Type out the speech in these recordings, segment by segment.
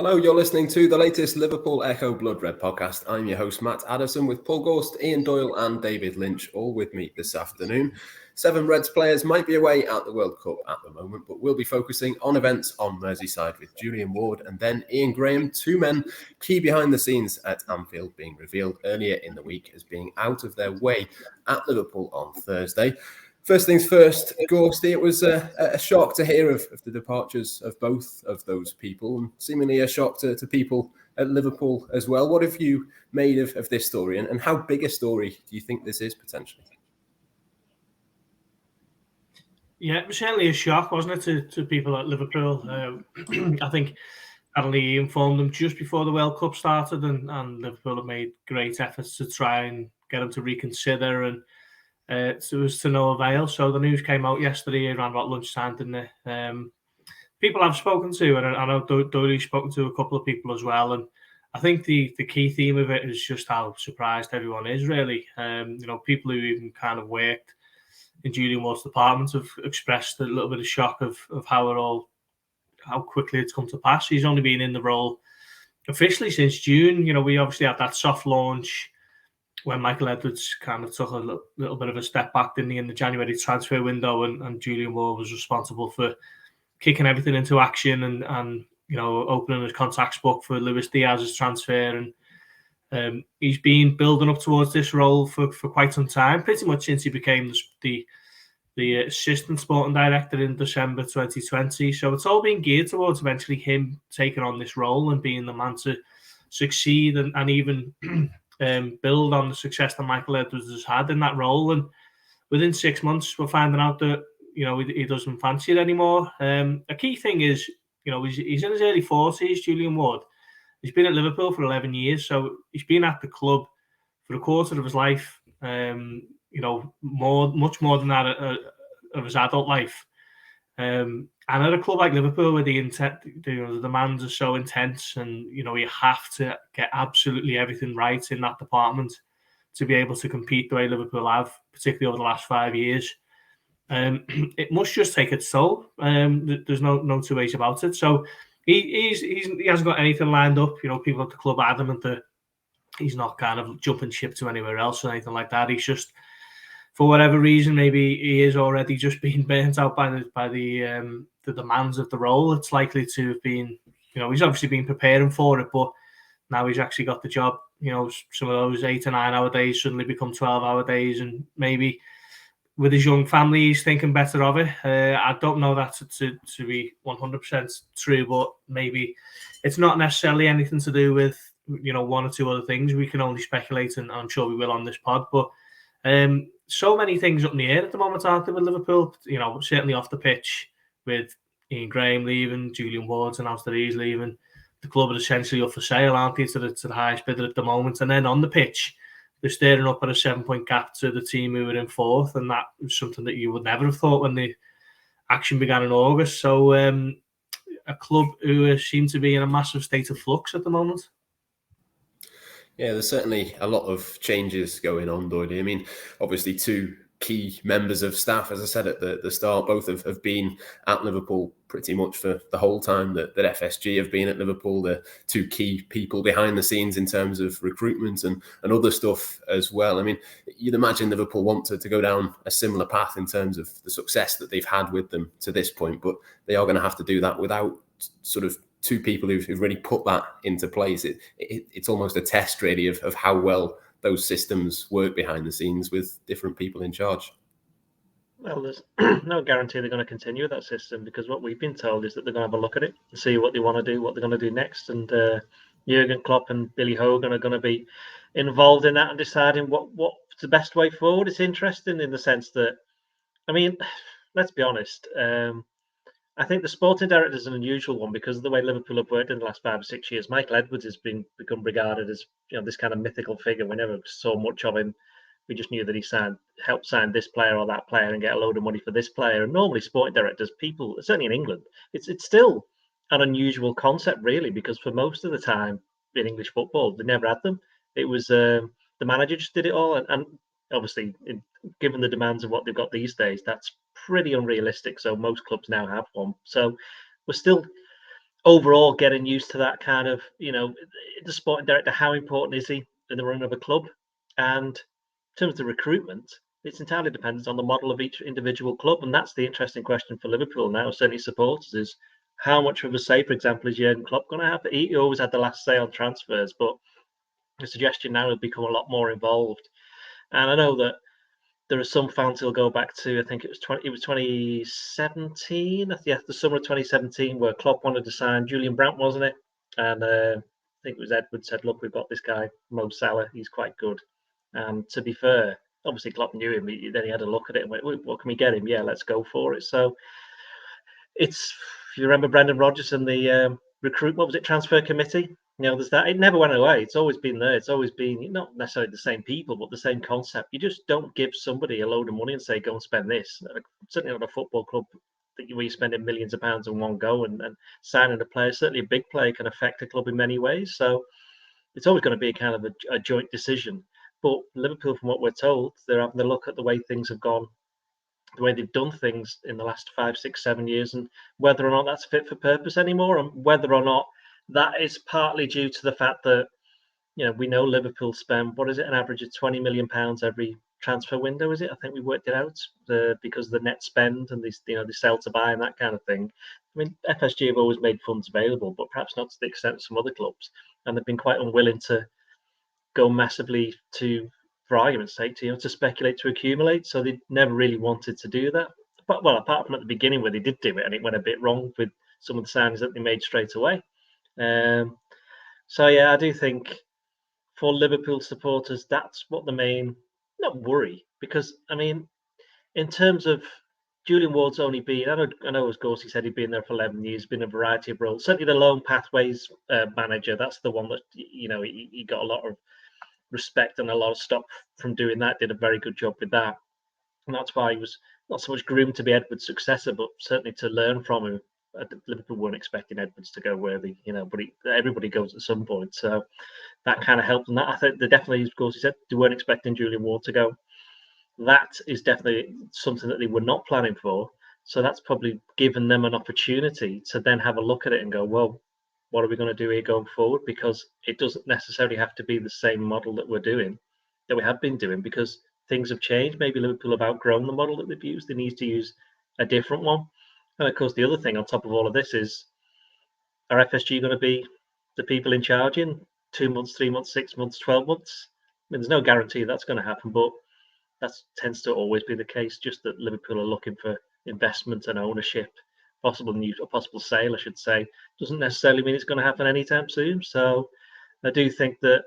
Hello, you're listening to the latest Liverpool Echo Blood Red podcast. I'm your host, Matt Addison, with Paul Gorst, Ian Doyle and David Lynch, all with me this afternoon. 7 Reds players might be away at the World Cup at the moment, but we'll be focusing on events on Merseyside with Julian Ward and then Ian Graham, 2 men key behind the scenes at Anfield, being revealed earlier in the week as being out of their way at Liverpool on Thursday. First things first, Gorsty, it was a shock to hear of the departures of both of those people, and seemingly a shock to people at Liverpool as well. What have you made of this story, and how big a story do you think this is potentially? Yeah, it was certainly a shock, wasn't it, to people at Liverpool? I think Adelaide informed them just before the World Cup started, and Liverpool have made great efforts to try and get them to reconsider, and it was to no avail. So the news came out yesterday around about lunchtime, didn't it? People I've spoken to, and I know Doyle's spoken to a couple of people as well, and I think the key theme of it is just how surprised everyone is, really. People who even kind of worked in Julian Ward's department have expressed a little bit of shock of how quickly it's come to pass. He's only been in the role officially since June. We obviously had that soft launch when Michael Edwards kind of took a little bit of a step back, didn't he, in the January transfer window, and Julian Ward was responsible for kicking everything into action and opening his contacts book for Luis Diaz's transfer. And he's been building up towards this role for quite some time, pretty much since he became the assistant sporting director in December 2020. So it's all been geared towards eventually him taking on this role and being the man to succeed and even build on the success that Michael Edwards has had in that role. And within 6 months, we're finding out that he doesn't fancy it anymore. A key thing is, he's in his early 40s, Julian Ward. He's been at Liverpool for 11 years, so he's been at the club for a quarter of his life. Much more than that of his adult life. And at a club like Liverpool, where the demands are so intense, and you have to get absolutely everything right in that department to be able to compete the way Liverpool have, particularly over the last 5 years. It must just take its toll. There's no two ways about it. So he hasn't got anything lined up. People at the club are adamant that he's not kind of jumping ship to anywhere else or anything like that. He's just, for whatever reason, maybe he is already just being burnt out by the demands of the role. It's likely to have been, he's obviously been preparing for it, but now he's actually got the job. Some of those 8 to 9 hour days suddenly become 12-hour days, and maybe with his young family, he's thinking better of it. I don't know that to be 100% true, but maybe it's not necessarily anything to do with, 1 or 2 other things. We can only speculate, and I'm sure we will on this pod. But so many things up in the air at the moment, aren't there, with Liverpool? Certainly off the pitch, with Ian Graham leaving, Julian Ward's announced that he's leaving. The club is essentially up for sale, aren't they, to the highest bidder at the moment. And then on the pitch, they're staring up at a 7-point gap to the team who were in 4th, and that was something that you would never have thought when the action began in August. So a club who seem to be in a massive state of flux at the moment. Yeah, there's certainly a lot of changes going on, Doyle. I mean, obviously 2 key members of staff, as I said at the start, both have been at Liverpool pretty much for the whole time that FSG have been at Liverpool. The 2 key people behind the scenes in terms of recruitment and other stuff as well. I mean, you'd imagine Liverpool want to go down a similar path in terms of the success that they've had with them to this point, but they are going to have to do that without sort of 2 people who've really put that into place. It's almost a test, really, of how well those systems work behind the scenes with different people in charge. Well, there's no guarantee they're going to continue that system, because what we've been told is that they're going to have a look at it and see what they want to do, what they're going to do next. And Jurgen Klopp and Billy Hogan are going to be involved in that and deciding what's the best way forward. It's interesting in the sense that, I mean, let's be honest, I think the sporting director is an unusual one because of the way Liverpool have worked in the last 5 or 6 years. Michael Edwards has become regarded as this kind of mythical figure. We never saw much of him. We just knew that he helped sign this player or that player and get a load of money for this player. And normally sporting directors, people, certainly in England, it's still an unusual concept, really, because for most of the time in English football, they never had them. It was the manager just did it all. And obviously, given the demands of what they've got these days, that's pretty unrealistic. So most clubs now have one. So we're still overall getting used to that kind of, the sporting director, how important is he in the run of a club? And in terms of the recruitment, it's entirely dependent on the model of each individual club. And that's the interesting question for Liverpool now, certainly supporters, is how much of a say, for example, is Jurgen Klopp going to have? He always had the last say on transfers, but the suggestion now has become a lot more involved. And I know that there are some fans who'll go back to, I think it was 2017, the summer of 2017, where Klopp wanted to sign Julian Brandt, wasn't it? And I think it was Edward said, look, we've got this guy, Mo Salah, he's quite good. And to be fair, obviously Klopp knew him, then he had a look at it and went, what can we get him? Yeah, let's go for it. So it's, if you remember Brendan Rodgers and the transfer committee? There's that. It never went away. It's always been there. It's always been not necessarily the same people, but the same concept. You just don't give somebody a load of money and say, go and spend this. Certainly not a football club where you're spending millions of pounds in one go and signing a player. Certainly a big player can affect a club in many ways. So it's always going to be a kind of a joint decision. But Liverpool, from what we're told, they're having a look at the way things have gone, the way they've done things in the last 5, 6, 7 years, and whether or not that's fit for purpose anymore, and whether or not that is partly due to the fact that, we know Liverpool spend, what is it, an average of £20 million every transfer window, is it? I think we worked it out because of the net spend and they sell to buy and that kind of thing. I mean, FSG have always made funds available, but perhaps not to the extent of some other clubs, and they've been quite unwilling to go massively for argument's sake, to speculate, to accumulate. So they never really wanted to do that. But apart from at the beginning where they did do it and it went a bit wrong with some of the signings that they made straight away. So yeah, I do think for Liverpool supporters, that's what the main, not worry, because I mean, in terms of Julian Ward's only been, I know as Gorst, he said he'd been there for 11 years, been a variety of roles. Certainly the Loan Pathways manager, that's the one that, he got a lot of respect and a lot of stuff from doing that, did a very good job with that. And that's why he was not so much groomed to be Edwards' successor, but certainly to learn from him. Liverpool weren't expecting Edwards to go where but everybody goes at some point. So that kind of helped. And that, I think, they definitely, of course, he said they weren't expecting Julian Ward to go. That is definitely something that they were not planning for. So that's probably given them an opportunity to then have a look at it and go, well, what are we going to do here going forward? Because it doesn't necessarily have to be the same model that we have been doing, because things have changed. Maybe Liverpool have outgrown the model that they've used. They need to use a different one. And of course, the other thing on top of all of this is, are FSG going to be the people in charge in 2 months, 3 months, 6 months, 12 months? I mean, there's no guarantee that's going to happen, but that tends to always be the case. Just that Liverpool are looking for investment and ownership, possible sale, I should say, doesn't necessarily mean it's going to happen anytime soon. So I do think that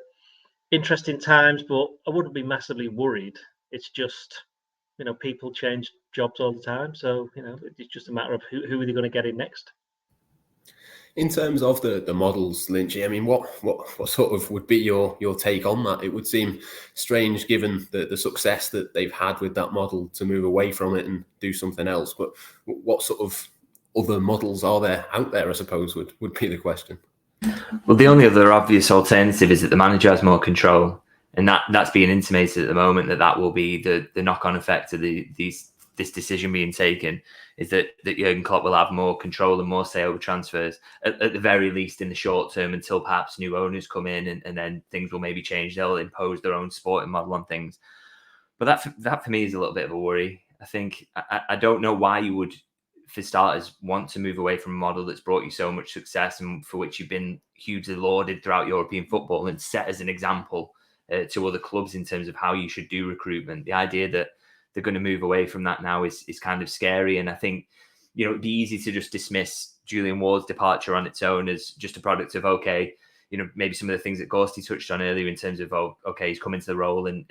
interesting times, but I wouldn't be massively worried. It's just, people change jobs all the time. So, it's just a matter of who are they going to get in next. In terms of the models, Lynchy, I mean, what sort of would be your take on that? It would seem strange given the success that they've had with that model to move away from it and do something else. But what sort of other models are there out there, I suppose, would be the question. Well, the only other obvious alternative is that the manager has more control. And that's being intimated at the moment, that will be the knock-on effect of this decision being taken, is that Jurgen Klopp will have more control and more say over transfers, at the very least in the short term, until perhaps new owners come in and then things will maybe change. They'll impose their own sporting model on things. But that for me is a little bit of a worry. I think I don't know why you would, for starters, want to move away from a model that's brought you so much success and for which you've been hugely lauded throughout European football and set as an example to other clubs in terms of how you should do recruitment. The idea that they're going to move away from that now is kind of scary. And I think, it'd be easy to just dismiss Julian Ward's departure on its own as just a product of, okay, maybe some of the things that Gorsty touched on earlier in terms of, okay, he's come into the role and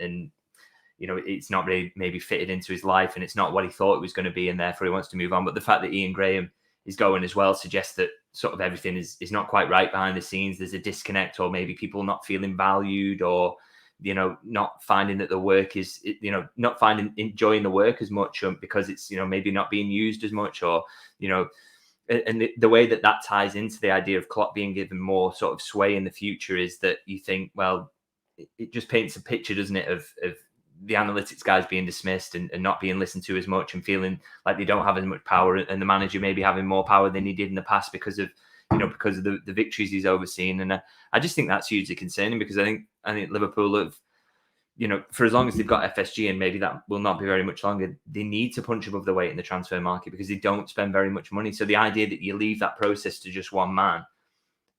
it's not really maybe fitted into his life and it's not what he thought it was going to be, and therefore he wants to move on. But the fact that Ian Graham is going as well suggests that sort of everything is not quite right behind the scenes. There's a disconnect, or maybe people not feeling valued, or not finding that the work is, not enjoying the work as much, because it's, maybe not being used as much, or, and the way that ties into the idea of Klopp being given more sort of sway in the future is that you think, well, it just paints a picture, doesn't it, of the analytics guys being dismissed and not being listened to as much and feeling like they don't have as much power, and the manager maybe having more power than he did in the past because of, because of the victories he's overseen. And I just think that's hugely concerning, because I think Liverpool have, for as long as they've got FSG, and maybe that will not be very much longer, they need to punch above the weight in the transfer market, because they don't spend very much money. So the idea that you leave that process to just one man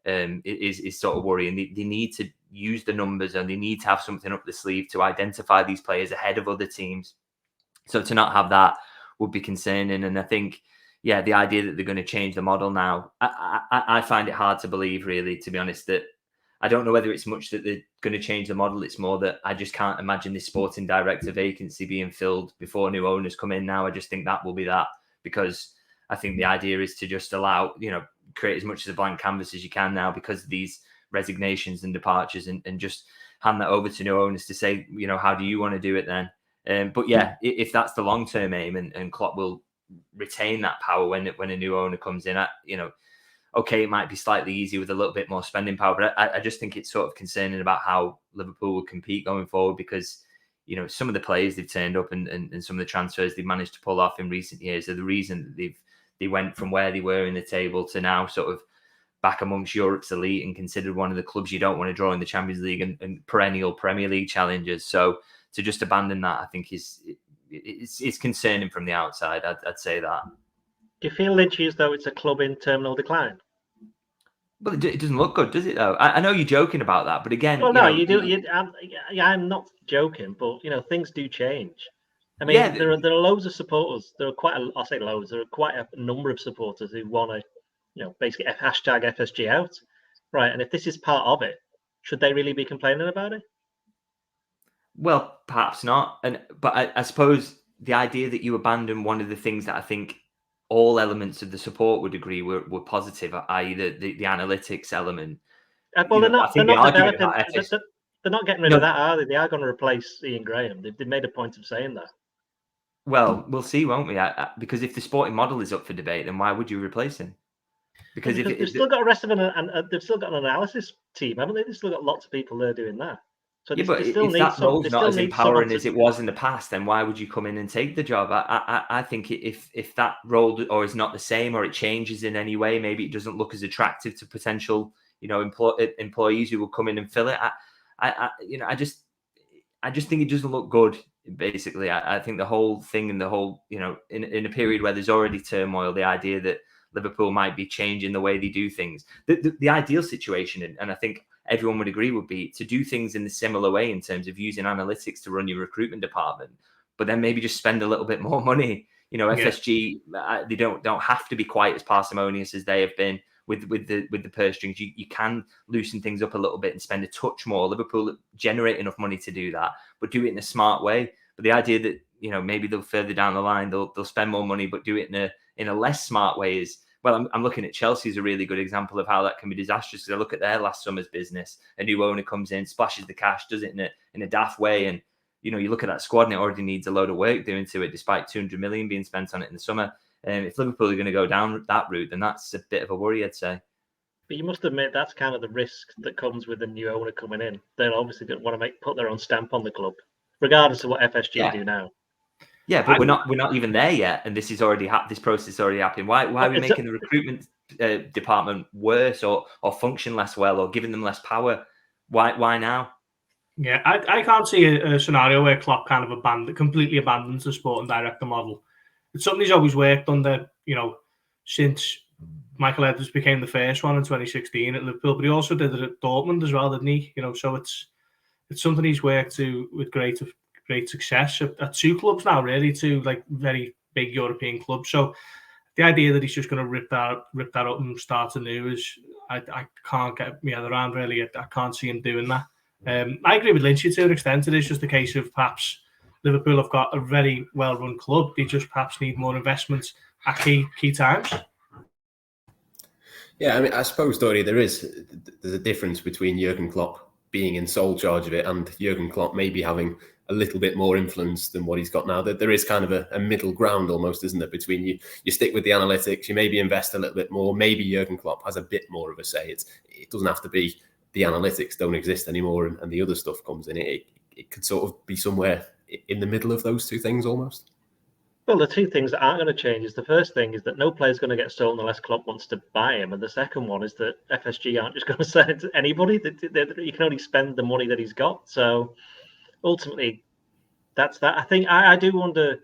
is sort of worrying. They need to use the numbers, and they need to have something up the sleeve to identify these players ahead of other teams. So to not have that would be concerning. And I think, the idea that they're going to change the model now, I find it hard to believe, really, to be honest. That I don't know whether it's much that they're going to change the model. It's more that I just can't imagine this sporting director vacancy being filled before new owners come in now. I just think that will be that, because I think the idea is to just allow, create as much as a blank canvas as you can now, because of these resignations and departures, and just hand that over to new owners to say, how do you want to do it then? But if that's the long-term aim, and Klopp will retain that power when a new owner comes in, okay, it might be slightly easier with a little bit more spending power, but I just think it's sort of concerning about how Liverpool will compete going forward, because, some of the players they've turned up and some of the transfers they've managed to pull off in recent years are the reason that they went from where they were in the table to now sort of back amongst Europe's elite and considered one of the clubs you don't want to draw in the Champions League and perennial Premier League challengers. So to just abandon that, I think it's concerning from the outside. I'd say that. Do you feel, Lynch, as though it's a club in terminal decline? Well, it doesn't look good, does it, though? I know you're joking about that, but again... Well, no, you do. I'm not joking, but, things do change. I mean, there are loads of supporters. There are I'll say loads. There are quite a number of supporters who want to, basically hashtag FSG out. Right, and if this is part of it, should they really be complaining about it? Well, perhaps not. But I suppose the idea that you abandon one of the things that I think all elements of the support would agree were positive, i.e. the analytics element. Well, they're not getting rid of that, are they? They are going to replace Ian Graham. They've made a point of saying that. Well, we'll see, won't we? Because if the sporting model is up for debate, then why would you replace him? Because they've still got they've still got an analysis team, haven't they? They've still got lots of people there doing that. So but if that role's not as empowering as it was in the past, then why would you come in and take the job? I think if that role or is not the same, or it changes in any way, maybe it doesn't look as attractive to potential, employees who will come in and fill it. I just think it doesn't look good. Basically, I think the whole thing and the whole, in a period where there's already turmoil, the idea that Liverpool might be changing the way they do things, the ideal situation, and I think everyone would agree, would be to do things in the similar way in terms of using analytics to run your recruitment department, but then maybe just spend a little bit more money. FSG, they don't have to be quite as parsimonious as they have been with the purse strings. You can loosen things up a little bit and spend a touch more. Liverpool generate enough money to do that, but do it in a smart way. But the idea that maybe they'll further down the line they'll spend more money but do it in a less smart way is, well, I'm looking at Chelsea as a really good example of how that can be disastrous. Because I look at their last summer's business. A new owner comes in, splashes the cash, does it in a daft way, and you look at that squad and it already needs a load of work doing to it, despite 200 million being spent on it in the summer. If Liverpool are going to go down that route, then that's a bit of a worry, I'd say. But you must admit that's kind of the risk that comes with a new owner coming in. They're obviously going to want to put their own stamp on the club, regardless of what FSG do now. Yeah, but we're not even there yet, and this is already this process is already happening. Why are we making the recruitment department worse or function less well or giving them less power? Why now? Yeah, I can't see a scenario where Klopp kind of completely abandons the sporting director model. It's something he's always worked under, since Michael Edwards became the first one in 2016 at Liverpool, but he also did it at Dortmund as well, didn't he? So it's something he's worked to with great success at two clubs now, really, two like very big European clubs. So the idea that he's just going to rip that up and start anew is I can't get my head around, really. I can't see him doing that. I agree with Lynch to an extent. It is just a case of perhaps Liverpool have got a very well-run club. They just perhaps need more investments at key times. Yeah, I mean, I suppose, Dory, there's a difference between Jurgen Klopp being in sole charge of it and Jurgen Klopp maybe having a little bit more influence than what he's got now. That there is kind of a middle ground almost, isn't there, between you stick with the analytics, you maybe invest a little bit more, maybe Jurgen Klopp has a bit more of a say. It doesn't have to be the analytics don't exist anymore and the other stuff comes in. It could sort of be somewhere in the middle of those two things almost. Well, the two things that aren't going to change is the first thing is that no player's going to get sold unless Klopp wants to buy him, and the second one is that FSG aren't just going to sell it to anybody. You can only spend the money that he's got. So ultimately, that's that. I think I do wonder,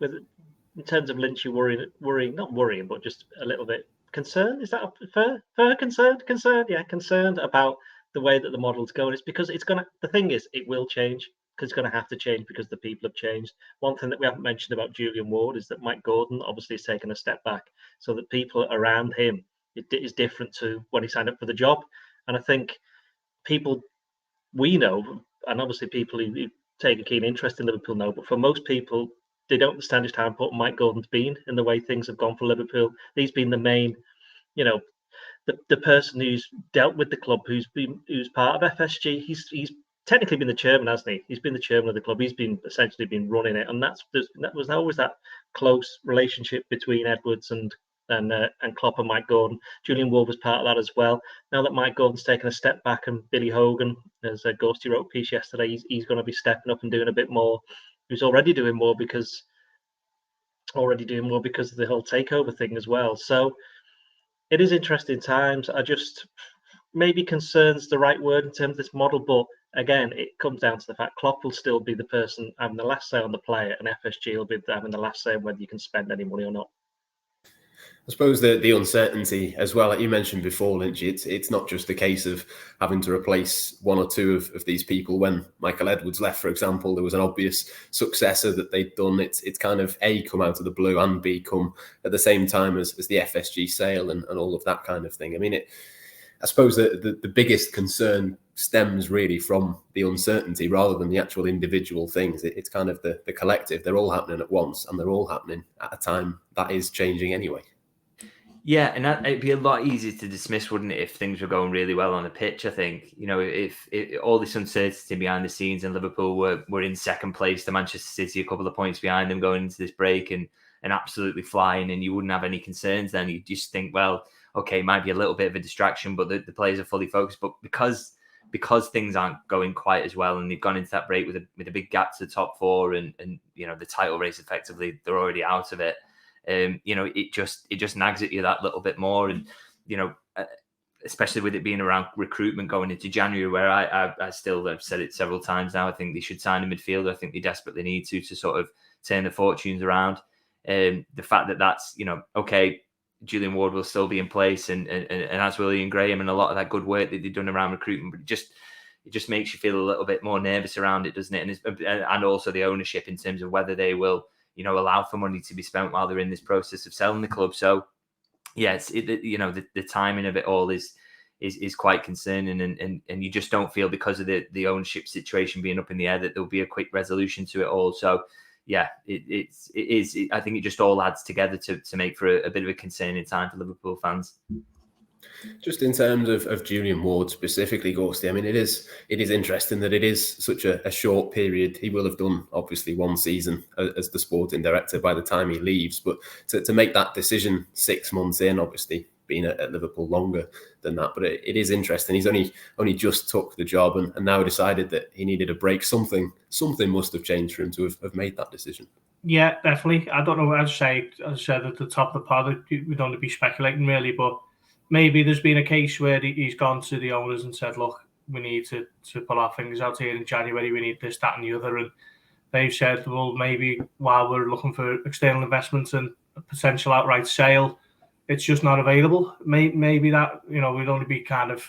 in terms of Lynch, you worrying, not worrying, but just a little bit concerned. Is that a fair concerned? Concerned about the way that the model's going. It's because it's going to. The thing is, it will change. Because it's going to have to change because the people have changed. One thing that we haven't mentioned about Julian Ward is that Mike Gordon obviously has taken a step back, so that people around him is different to when he signed up for the job. And I think people we know, and obviously people who take a keen interest in Liverpool know, but for most people, they don't understand just how important Mike Gordon's been in the way things have gone for Liverpool. He's been the main, the person who's dealt with the club, who's part of FSG. He's technically been the chairman, hasn't he? He's been the chairman of the club. He's been essentially been running it, and that was always that close relationship between Edwards and Klopp and Mike Gordon. Julian Ward was part of that as well. Now that Mike Gordon's taken a step back, and Billy Hogan, as Ghosty wrote a piece yesterday, he's going to be stepping up and doing a bit more. He's already doing more because of the whole takeover thing as well. So it is interesting times. I just maybe concern's the right word in terms of this model, but again, it comes down to the fact Klopp will still be the person having the last say on the player, and FSG will be having the last say on whether you can spend any money or not. I suppose the uncertainty as well, like you mentioned before, Lynch, it's not just a case of having to replace one or two of these people. When Michael Edwards left, for example, there was an obvious successor that they'd done. It's kind of A, come out of the blue, and B, come at the same time as the FSG sale and all of that kind of thing. I mean, I suppose the biggest concern stems really from the uncertainty rather than the actual individual things. It's kind of the collective. They're all happening at once, and they're all happening at a time that is changing anyway. Yeah, and it'd be a lot easier to dismiss, wouldn't it, if things were going really well on the pitch? I think, if all this uncertainty behind the scenes and Liverpool were in second place to Manchester City, a couple of points behind them going into this break and absolutely flying, and you wouldn't have any concerns then. You just think, well, okay, it might be a little bit of a distraction, but the players are fully focused. But because things aren't going quite as well, and they've gone into that break with a big gap to the top four, and the title race, effectively they're already out of it. It just nags at you that little bit more, and especially with it being around recruitment going into January, where I still have said it several times now. I think they should sign a midfielder. I think they desperately need to sort of turn the fortunes around. The fact that's okay, Julian Ward will still be in place, and as will Ian Graham, and a lot of that good work that they've done around recruitment, but it just makes you feel a little bit more nervous around it, doesn't it? And also the ownership in terms of whether they will allow for money to be spent while they're in this process of selling the club. So yeah, the timing of it all is quite concerning, and you just don't feel, because of the ownership situation being up in the air, that there'll be a quick resolution to it all. So yeah, it is. I think it just all adds together to make for a bit of a concerning time for Liverpool fans. Just in terms of Julian Ward specifically, Ghosty, I mean, it is interesting that it is such a short period. He will have done, obviously, one season as the sporting director by the time he leaves, but to make that decision 6 months in, obviously been at Liverpool longer than that, but it is interesting. He's only just took the job and now decided that he needed a break. Something must have changed for him to have made that decision. Yeah, definitely. I don't know. As I said at the top of the pod, we don't want to be speculating really, but maybe there's been a case where he's gone to the owners and said, look, we need to pull our fingers out here in January. We need this, that and the other. And they've said, well, maybe while we're looking for external investments and a potential outright sale, it's just not available. Maybe that, we'd only be kind of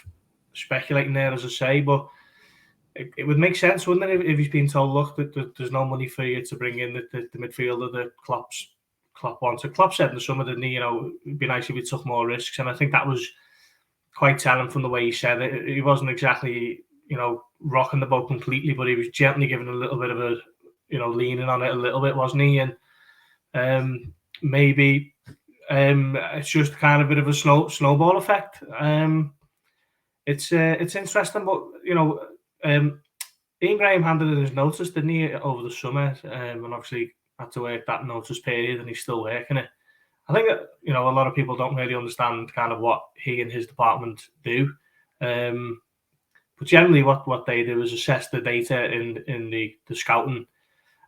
speculating there, as I say, but it would make sense, wouldn't it, if he's been told, look, that there's no money for you to bring in the midfielder that Klopp wanted. Klopp said in the summer, didn't he, it'd be nice if he took more risks, and I think that was quite telling from the way he said it. He wasn't exactly, rocking the boat completely, but he was gently giving a little bit of a, leaning on it a little bit, wasn't he? And maybe it's just kind of a bit of a snowball effect. It's interesting, but Ian Graham handed in his notice, didn't he, over the summer, and obviously had to work that notice period, and he's still working it. I think that a lot of people don't really understand kind of what he and his department do, but generally what they do is assess the data in the scouting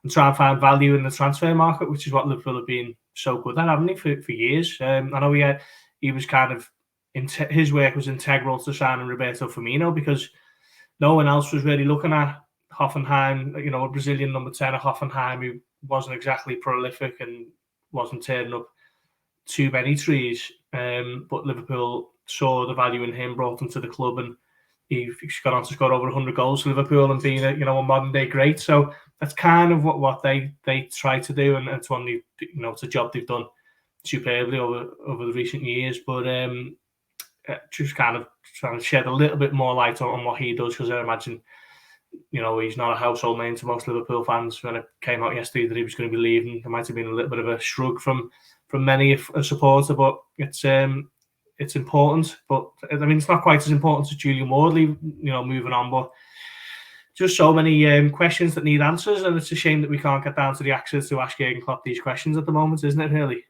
and try and find value in the transfer market, which is what Liverpool have been so good at, haven't they, for years? I know he was kind of his work was integral to signing Roberto Firmino, because no one else was really looking at Hoffenheim, a Brazilian number 10 at Hoffenheim who wasn't exactly prolific and wasn't turning up too many trees. But Liverpool saw the value in him, brought him to the club, and he's gone on to score over 100 goals for Liverpool and being a modern day great. So that's kind of what they try to do, and it's one it's a job they've done superbly over the recent years. But just kind of trying to shed a little bit more light on what he does, because I imagine he's not a household name to most Liverpool fans. When it came out yesterday that he was going to be leaving, there might have been a little bit of a shrug from many a supporter, but it's important. But I mean, it's not quite as important as Julian Ward, moving on. But just so many questions that need answers, and it's a shame that we can't get down to the access to ask Jurgen Klopp these questions at the moment, isn't it? Really.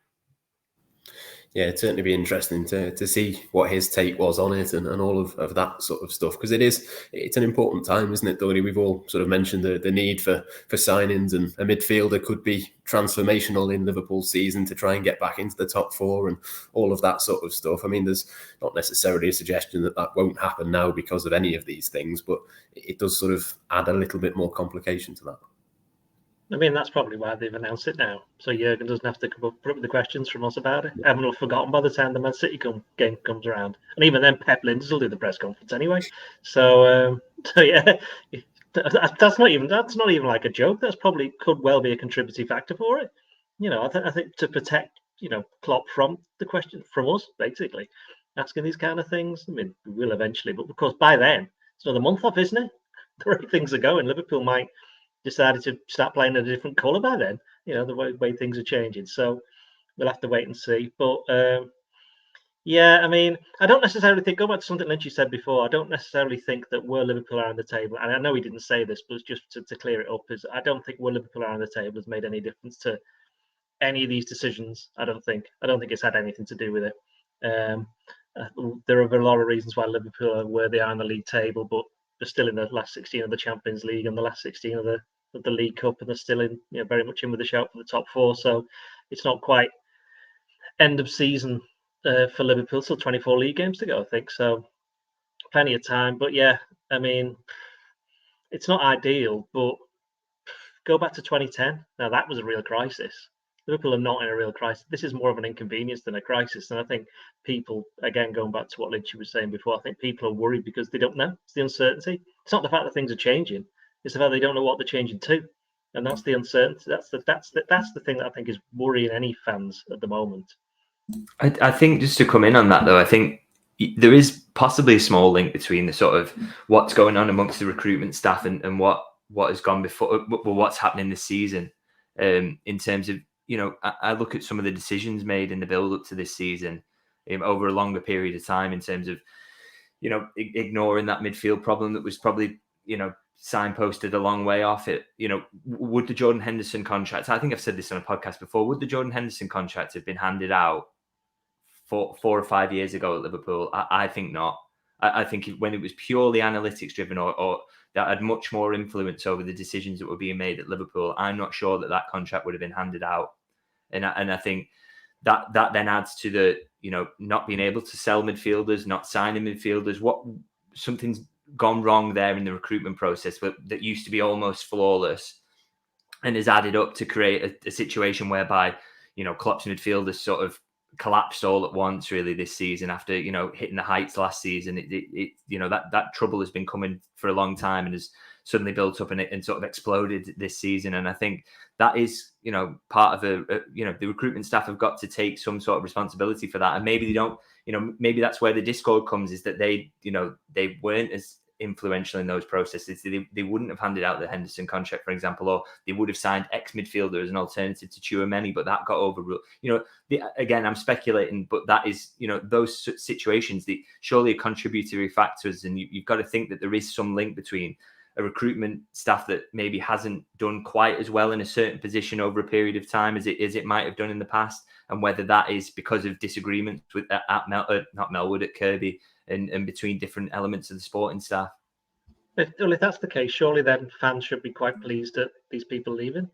Yeah, it'd certainly be interesting to see what his take was on it and all of that sort of stuff, because it's an important time, isn't it, Doyle? We've all sort of mentioned the need for signings, and a midfielder could be transformational in Liverpool's season to try and get back into the top four and all of that sort of stuff. I mean, there's not necessarily a suggestion that won't happen now because of any of these things, but it does sort of add a little bit more complication to that. I mean, that's probably why they've announced it now, so Jurgen doesn't have to put up with the questions from us about it. Everyone will have forgotten by the time the Man City game comes around, and even then, Pep Linders will do the press conference anyway. So yeah, that's not even like a joke. That's probably could well be a contributing factor for it. I think to protect Klopp from the question from us, basically asking these kind of things. I mean, we will eventually, but of course by then it's another month off, isn't it? The way things are going, Liverpool might decided to start playing a different colour by then, the way things are changing. So we'll have to wait and see. But yeah, I mean, I don't necessarily think, go back to something Lynch said before, I don't necessarily think that where Liverpool are on the table, and I know he didn't say this, but just to clear it up, is I don't think where Liverpool are on the table has made any difference to any of these decisions. I don't think it's had anything to do with it. There are a lot of reasons why Liverpool are where they are on the league table, but they're still in the last 16 of the Champions League and the last 16 of the League Cup, and they're still in, very much in with the shout for the top four. So it's not quite end of season for Liverpool. Still 24 league games to go, I think. So plenty of time. But yeah, I mean, it's not ideal. But go back to 2010. Now that was a real crisis. Liverpool are not in a real crisis. This is more of an inconvenience than a crisis. And I think people, again, going back to what Lynch was saying before, I think people are worried because they don't know. It's the uncertainty. It's not the fact that things are changing. It's the fact they don't know what they're changing to. And that's the uncertainty. That's the thing that I think is worrying any fans at the moment. I think just to come in on that, though, I think there is possibly a small link between the sort of what's going on amongst the recruitment staff and what has gone before, what's happening this season in terms of, I look at some of the decisions made in the build-up to this season over a longer period of time in terms of, ignoring that midfield problem that was probably, signposted a long way off it. Would the Jordan Henderson contract, I think I've said this on a podcast before, would the Jordan Henderson contract have been handed out 4 or 5 years ago at Liverpool? I think not. I think when it was purely analytics driven or that had much more influence over the decisions that were being made at Liverpool, I'm not sure that contract would have been handed out. And I think that then adds to the, not being able to sell midfielders, not signing midfielders. Something's gone wrong there in the recruitment process that used to be almost flawless and has added up to create a situation whereby, Klopp's midfielders sort of collapsed all at once really this season after, hitting the heights last season. That trouble has been coming for a long time and has suddenly built up and sort of exploded this season. And I think that is, part of the recruitment staff have got to take some sort of responsibility for that. And maybe they don't, maybe that's where the discord comes, is that they weren't as influential in those processes. They wouldn't have handed out the Henderson contract, for example, or they would have signed ex-midfielder as an alternative to Tchouaméni, but that got overruled. Again, I'm speculating, but that is, those situations, surely are contributory factors, and you've got to think that there is some link between a recruitment staff that maybe hasn't done quite as well in a certain position over a period of time as it might have done in the past, and whether that is because of disagreements with at Kirby and between different elements of the sporting staff. If that's the case, surely then fans should be quite pleased at these people leaving.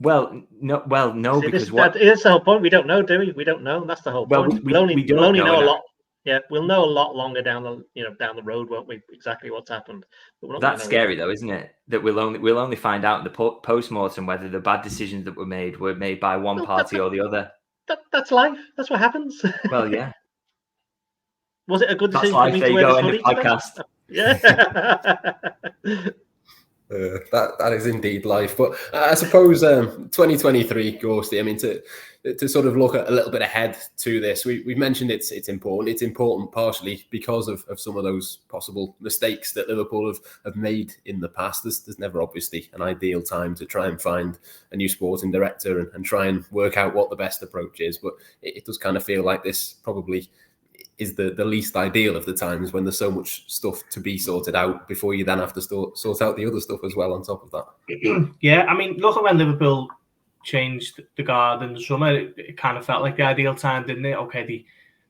Well, no, See, because that's the whole point. We don't know, do we? We don't know. That's the whole point. We'll only know a lot. Yeah, we'll know a lot longer down the road, won't we? Exactly what's happened. But that's scary, though, isn't it? That we'll only find out in the post-mortem whether the bad decisions that were made by one party or the other. That's life. That's what happens. Well, yeah. Was it a good decision for me to wear this hoodie podcast. Yeah. That is indeed life. But I suppose 2023, Gorsty, I mean, to sort of look a little bit ahead to this, we've mentioned it's important. It's important partially because of some of those possible mistakes that Liverpool have made in the past. There's never obviously an ideal time to try and find a new sporting director and try and work out what the best approach is. But it does kind of feel like this probably is the least ideal of the times when there's so much stuff to be sorted out before you then have to sort out the other stuff as well on top of that. Yeah, I mean, look at when Liverpool changed the guard in the summer, it kind of felt like the ideal time, didn't it? Okay,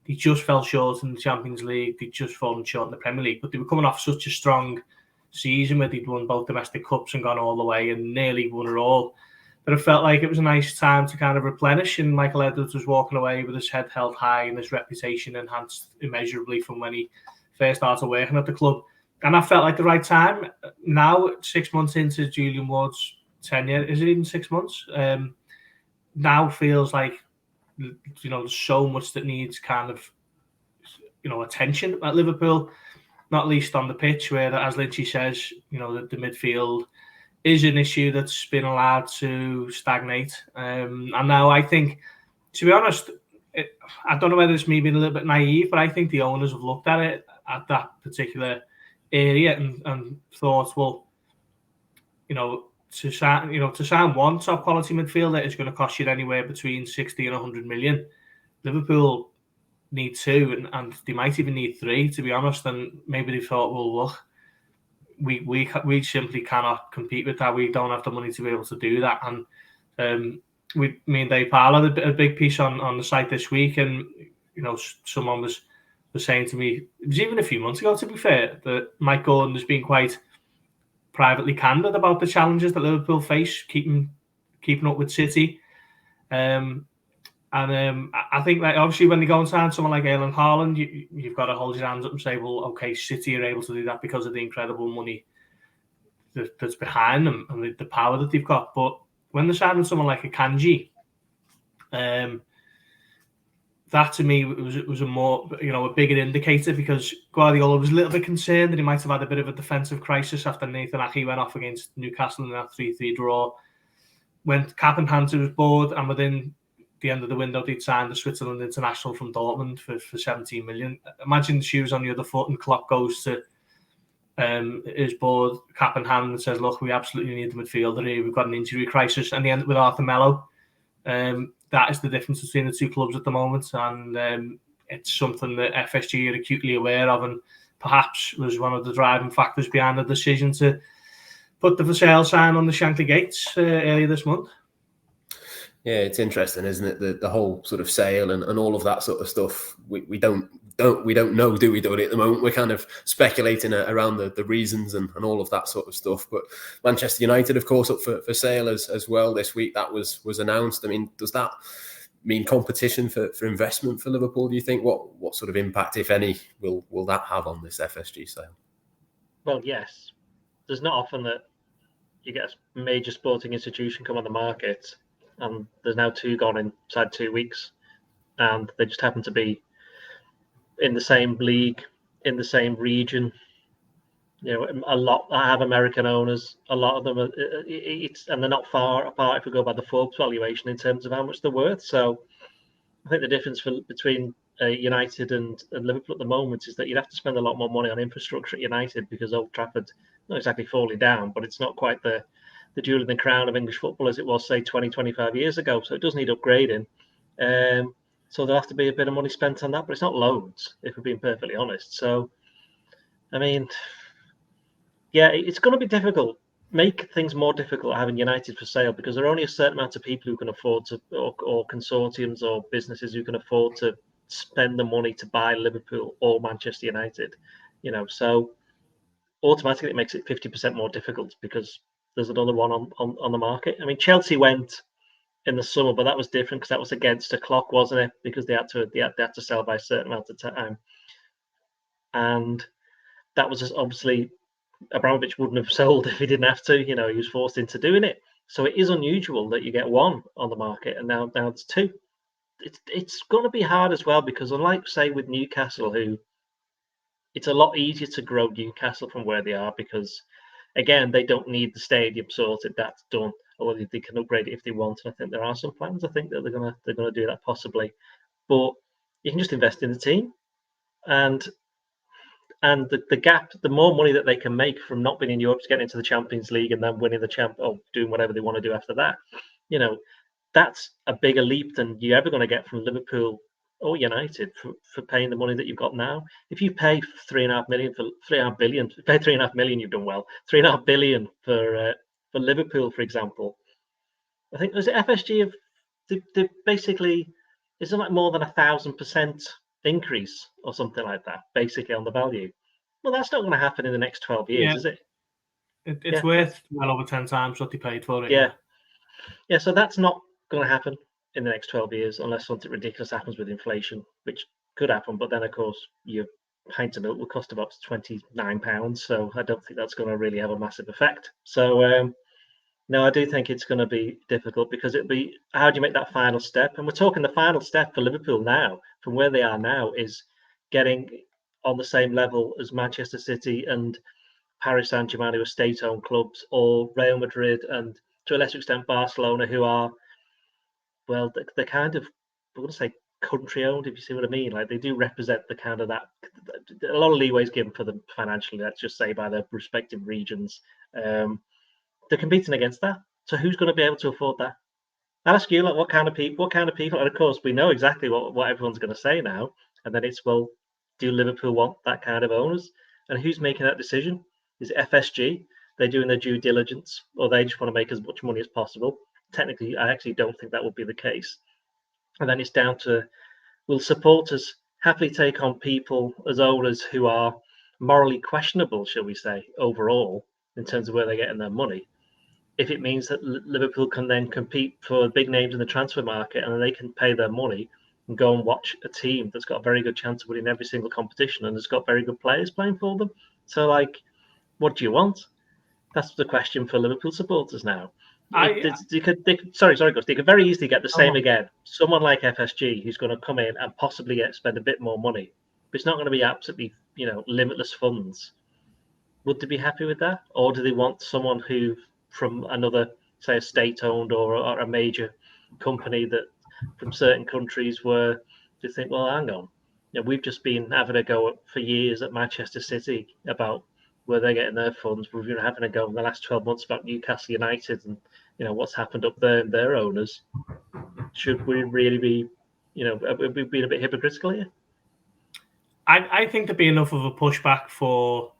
they just fell short in the Champions League, they just fallen short in the Premier League, but they were coming off such a strong season where they'd won both domestic cups and gone all the way and nearly won it all. But it felt like it was a nice time to kind of replenish, and Michael Edwards was walking away with his head held high and his reputation enhanced immeasurably from when he first started working at the club. And I felt like the right time. Now, 6 months into Julian Ward's tenure, is it even 6 months? Now feels like, there's so much that needs kind of, attention at Liverpool, not least on the pitch, where, as Lynchy says, the midfield is an issue that's been allowed to stagnate. And now I think, to be honest, I don't know whether it's me being a little bit naive, but I think the owners have looked at it at that particular area and thought, well, to sign one top quality midfielder is going to cost you anywhere between 60 and 100 million. Liverpool need two, and they might even need three, to be honest. And maybe they thought, well, look, we simply cannot compete with that. We don't have the money to be able to do that. And me and Dave Parlour had a big piece on the site this week, and someone was saying to me, it was even a few months ago, to be fair, that Mike Gordon has been quite privately candid about the challenges that Liverpool face keeping up with City. I think that obviously when they go and sign someone like Erling Haaland, you've got to hold your hands up and say, well, okay, City are able to do that because of the incredible money that's behind them and the power that they've got. But when they're signing someone like a Kanji, that to me was a more, a bigger indicator, because Guardiola was a little bit concerned that he might have had a bit of a defensive crisis after Nathan Ake went off against Newcastle in that 3-3 draw. When cap in hand, he was bored, and within the end of the window, they'd signed the Switzerland international from Dortmund for 17 million. Imagine the shoes on the other foot and Klopp goes to his board, cap in hand, and says, look, we absolutely need the midfielder here. We've got an injury crisis. And they end up with Arthur Melo. That is the difference between the two clubs at the moment. And it's something that FSG are acutely aware of, and perhaps was one of the driving factors behind the decision to put the for sale sign on the Shankly gates earlier this month. Yeah, it's interesting, isn't it? The whole sort of sale and all of that sort of stuff. We don't know, do we, at the moment? We're kind of speculating around the reasons and all of that sort of stuff. But Manchester United, of course, up for sale as well this week. That was announced. I mean, does that mean competition for investment for Liverpool, do you think? What sort of impact, if any, will that have on this FSG sale? Well, yes. There's not often that you get a major sporting institution come on the market, and there's now two gone inside 2 weeks, and they just happen to be in the same league, in the same region. A lot have American owners. A lot of them and they're not far apart if we go by the Forbes valuation in terms of how much they're worth. So I think the difference between United and Liverpool at the moment is that you'd have to spend a lot more money on infrastructure at United, because Old Trafford not exactly falling down, but it's not quite the jewel in the crown of English football as it was, say, 20-25 years ago. So it does need upgrading. So there'll have to be a bit of money spent on that, but it's not loads, if we're being perfectly honest. So, I mean, yeah, it's going to be difficult. Make things more difficult having United for sale, because there are only a certain amount of people who can afford to, or consortiums or businesses who can afford to spend the money to buy Liverpool or Manchester United. So automatically it makes it 50% more difficult, because there's another one on the market. I mean, Chelsea went in the summer, but that was different because that was against a clock, wasn't it? Because they had to sell by a certain amount of time, and that was just obviously Abramovich wouldn't have sold if he didn't have to. He was forced into doing it. So it is unusual that you get one on the market, and now it's two. It's going to be hard as well because, unlike say with Newcastle, who it's a lot easier to grow Newcastle from where they are because, again, they don't need the stadium sorted. That's done. Or they can upgrade it if they want. And I think there are some plans. I think that they're gonna do that possibly, but you can just invest in the team, and the gap, the more money that they can make from not being in Europe to get into the Champions League and then winning the or doing whatever they want to do after that, that's a bigger leap than you're ever going to get from Liverpool or United for paying the money that you've got now. If you pay 3.5 million for 3.5 billion, pay 3.5 million, you've done well. 3.5 billion for Liverpool, for example. I think was it FSG they basically it's like more than 1,000% increase or something like that, basically on the value. Well, that's not going to happen in the next 12 years, is it? It's worth well over 10 times what they paid for it. Yeah. So that's not going to happen in the next 12 years unless something ridiculous happens with inflation, which could happen. But then, of course, your pint of milk will cost about £29, so I don't think that's going to really have a massive effect. So, no, I do think it's going to be difficult because it'll be how do you make that final step? And we're talking the final step for Liverpool now, from where they are now, is getting on the same level as Manchester City and Paris Saint-Germain, who are state-owned clubs, or Real Madrid and to a lesser extent Barcelona, who are, well, they're kind of, I'm going to say country-owned, if you see what I mean. Like they do represent the kind of that, a lot of leeway is given for them financially, let's just say, by their respective regions. They're competing against that. So who's going to be able to afford that? I'll ask you, like, what kind of people? And of course, we know exactly what everyone's going to say now. And then it's, well, do Liverpool want that kind of owners? And who's making that decision? Is it FSG? They're doing their due diligence, or they just want to make as much money as possible? Technically, I actually don't think that would be the case. And then it's down to, will supporters happily take on people as owners who are morally questionable, shall we say, overall, in terms of where they're getting their money? If it means that Liverpool can then compete for big names in the transfer market and they can pay their money and go and watch a team that's got a very good chance of winning every single competition and has got very good players playing for them. So, like, what do you want? That's the question for Liverpool supporters now. They could very easily get the same again. Someone like FSG who's going to come in and possibly spend a bit more money, but it's not going to be absolutely, limitless funds. Would they be happy with that, or do they want someone who from another, say, a state-owned or a major company that from certain countries where they think, well, hang on, we've just been having a go for years at Manchester City about where they're getting their funds. We've been having a go in the last 12 months about Newcastle United and what's happened up there and their owners. Should we really be, have we been a bit hypocritical here? I think there'd be enough of a pushback for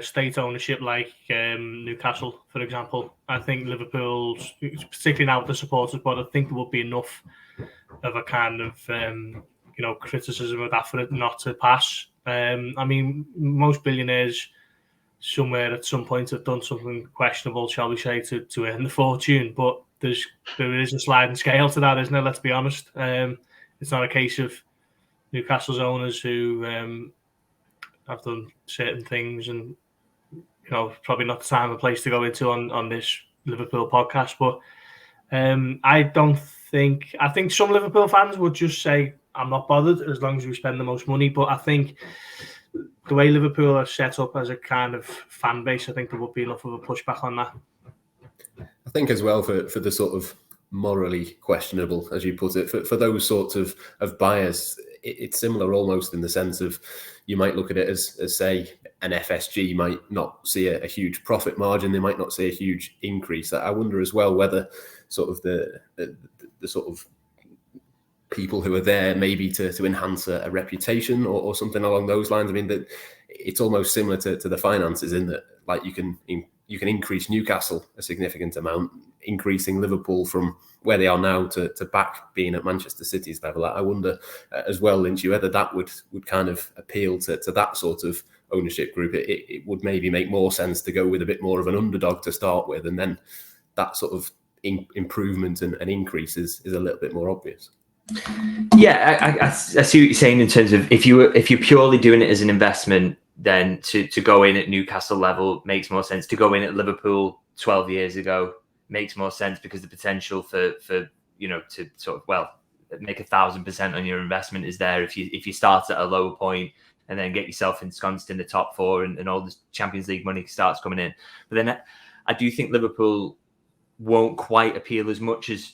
state ownership like Newcastle, for example. I think Liverpool's, particularly now with the supporters, but I think there would be enough of a kind of criticism of that for it not to pass. I mean, most billionaires somewhere at some point have done something questionable, shall we say, to earn the fortune, but there is a sliding scale to that, isn't there? Let's be honest. It's not a case of Newcastle's owners who have done certain things, and probably not the time and place to go into on this Liverpool podcast. But I think some Liverpool fans would just say, I'm not bothered as long as we spend the most money. But I think the way Liverpool are set up as a kind of fan base, I think there would be enough of a pushback on that. I think as well for the sort of morally questionable, as you put it, for those sorts of buyers, it's similar almost in the sense of you might look at it as say an FSG might not see a huge profit margin, they might not see a huge increase. I wonder as well whether sort of the sort of people who are there maybe to enhance a reputation or something along those lines. I mean, that it's almost similar to the finances in that, like, you you can increase Newcastle a significant amount, increasing Liverpool from where they are now to back being at Manchester City's level. I wonder as well, Lynchy, whether that would kind of appeal to that sort of ownership group. It would maybe make more sense to go with a bit more of an underdog to start with, and then that sort of improvement and increase is a little bit more obvious. Yeah, I see what you're saying in terms of if you're purely doing it as an investment, then to go in at Newcastle level makes more sense. To go in at Liverpool 12 years ago makes more sense because the potential for to sort of make 1,000% on your investment is there if you start at a lower point and then get yourself ensconced in the top four and all the Champions League money starts coming in. But then I do think Liverpool won't quite appeal as much as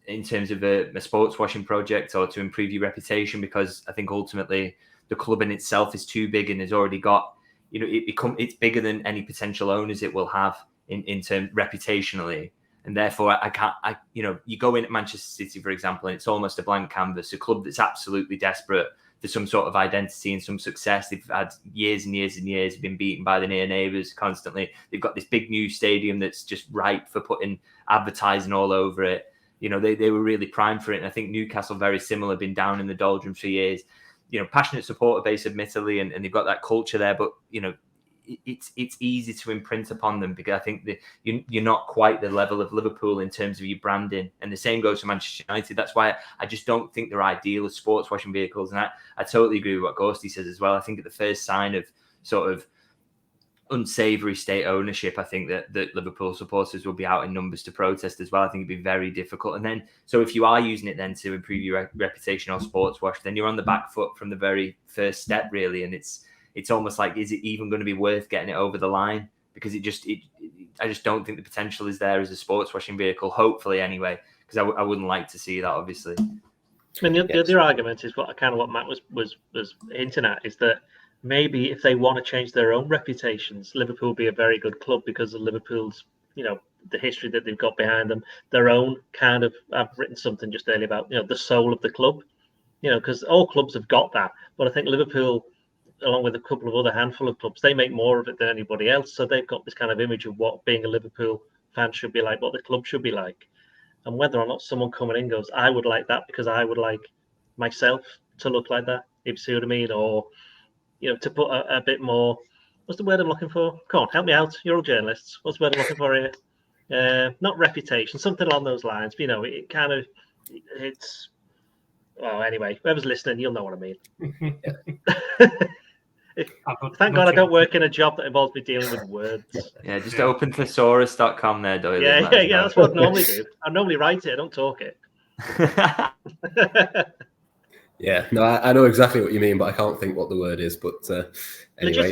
in terms of a sports washing project or to improve your reputation, because I think ultimately the club in itself is too big and has already got, it's bigger than any potential owners it will have in terms reputationally. And therefore you go in at Manchester City, for example, and it's almost a blank canvas, a club that's absolutely desperate for some sort of identity and some success. They've had years and years and years, been beaten by the near neighbours constantly. They've got this big new stadium that's just ripe for putting advertising all over it. They were really primed for it. And I think Newcastle, very similar, been down in the doldrums for years. Passionate supporter base, admittedly, and they've got that culture there. But, it's easy to imprint upon them because I think that you're not quite the level of Liverpool in terms of your branding. And the same goes for Manchester United. That's why I just don't think they're ideal as sports washing vehicles. And I totally agree with what Gorsty says as well. I think at the first sign of sort of unsavoury state ownership, I think that Liverpool supporters will be out in numbers to protest as well. I think it'd be very difficult. And then, so if you are using it then to improve your reputation or sports wash, then you're on the back foot from the very first step, really. And it's almost like, is it even going to be worth getting it over the line? Because I just don't think the potential is there as a sports washing vehicle, hopefully anyway, because I wouldn't like to see that, obviously. I mean, the other argument is what Matt was hinting at, is that maybe if they want to change their own reputations, Liverpool will be a very good club because of Liverpool's, the history that they've got behind them, their own kind of, I've written something just earlier about, the soul of the club, because all clubs have got that. But I think Liverpool, along with a couple of other handful of clubs, they make more of it than anybody else. So they've got this kind of image of what being a Liverpool fan should be like, what the club should be like. And whether or not someone coming in goes, I would like that because I would like myself to look like that, if you see what I mean, or, to put a bit more, what's the word I'm looking for? Come on, help me out. You're all journalists. What's the word I'm looking for here? Not reputation, something along those lines. But, it kind of, it's, well, anyway, whoever's listening, you'll know what I mean. Thank God I don't work in a job that involves me dealing with words. Yeah, just open thesaurus.com there, Doyle. Yeah, that's what I normally do. I normally write it, I don't talk it. Yeah, no, I know exactly what you mean, but I can't think what the word is. But anyway,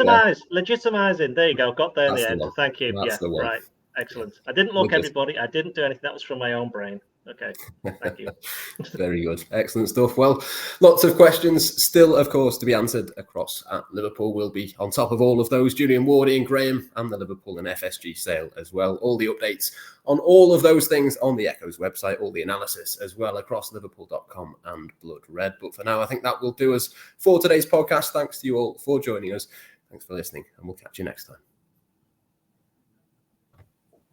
legitimizing. There you go. Got there in the end. Thank you. That's the one. Right. Excellent. I didn't look everybody. I didn't do anything. That was from my own brain. Okay. Thank you. Very good. Excellent stuff. Well, lots of questions still, of course, to be answered across at Liverpool. We'll be on top of all of those. Julian Ward, Ian Graham, and the Liverpool and FSG sale as well. All the updates on all of those things on the Echo's website, all the analysis as well across liverpool.com and Blood Red. But for now, I think that will do us for today's podcast. Thanks to you all for joining us. Thanks for listening, and we'll catch you next time.